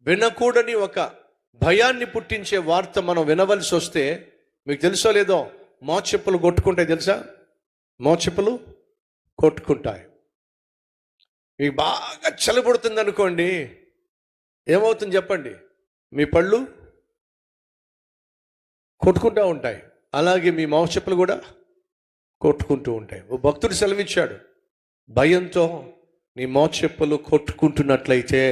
వినకూడని ఒక భయాన్ని పుట్టించే వార్త మనం వినవలసి వస్తే, మీకు తెలుసో లేదో, మోచెప్పులు కొట్టుకుంటాయి తెలుసా? మోచెప్పులు కొట్టుకుంటాయి. మీకు బాగా చలిపడుతుంది అనుకోండి, ఏమవుతుంది చెప్పండి? మీ పళ్ళు కొట్టుకుంటూ ఉంటాయి. అలాగే మీ మోచెప్పులు కూడా కొట్టుకుంటూ ఉంటాయి. ఓ భక్తుడు సెలవిచ్చాడు, భయంతో నీ మోచెప్పులు కొట్టుకుంటున్నట్లయితే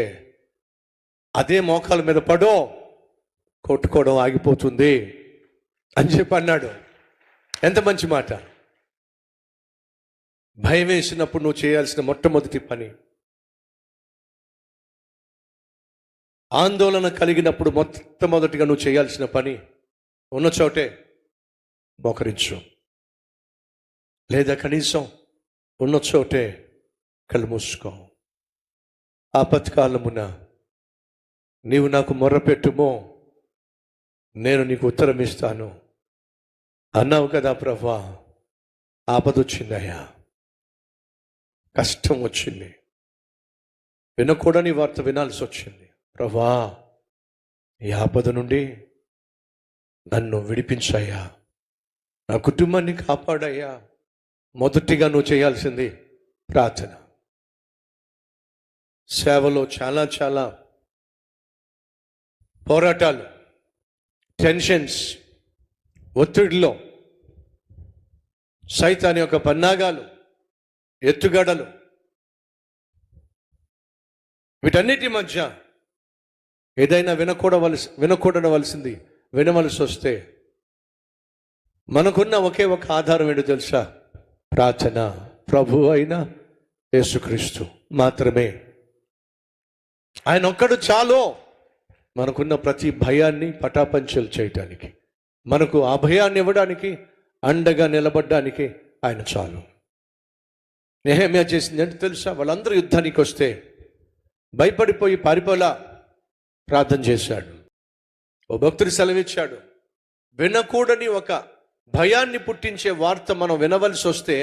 అదే మోకాల మీద పడో, కొట్టుకోవడం ఆగిపోతుంది అని చెప్పి అన్నాడు. ఎంత మంచి మాట! భయం వేసినప్పుడు నువ్వు చేయాల్సిన మొట్టమొదటి పని, ఆందోళన కలిగినప్పుడు మొట్టమొదటిగా నువ్వు చేయాల్సిన పని, ఉన్న చోటే మోకరించు, లేదా కనీసం ఉన్న చోటే కళ్ళు మూసుకో. ఆపత్కాలమున నీవు నాకు మొర్రపెట్టుమో, నేను నీకు ఉత్తరం ఇస్తాను అన్నావు కదా ప్రభా. ఆపద వచ్చిందయ్యా, కష్టం వచ్చింది, వినకూడని వార్త వినాల్సి వచ్చింది. ప్రభా, ఈ ఆపద నుండి నన్ను విడిపించయ్యా, నా కుటుంబాన్ని కాపాడయ్యా. మొదటిగా నువ్వు చేయాల్సింది ప్రార్థన. సేవలో చాలా చాలా పోరాటాలు, టెన్షన్స్, ఒత్తిడిలో సైతాన్ యొక్క పన్నాగాలు, ఎత్తుగడలు, వీటన్నిటి మధ్య ఏదైనా వినకూడవలసింది వినవలసి వస్తే మనకున్న ఒకే ఒక ఆధారం ఏంటో తెలుసా? ప్రార్థన. ప్రభువు అయిన యేసుక్రీస్తు మాత్రమే. ఆయన ఒక్కడు చాలు మనకున్న ప్రతి భయాన్ని పటాపంచలు చేయటానికి, మనకు ఆ భయాన్ని ఇవ్వడానికి, అండగా నిలబడడానికి ఆయన చాలు. నెహెమ్యా చేసిందంటే తెలుసా? వాళ్ళందరూ యుద్ధానికి వస్తే భయపడిపోయి పారిపోలా ప్రార్థన చేశాడు. ఓ భక్తుడు సెలవిచ్చాడు, వినకూడని ఒక భయాన్ని పుట్టించే వార్త మనం వినవలసి వస్తే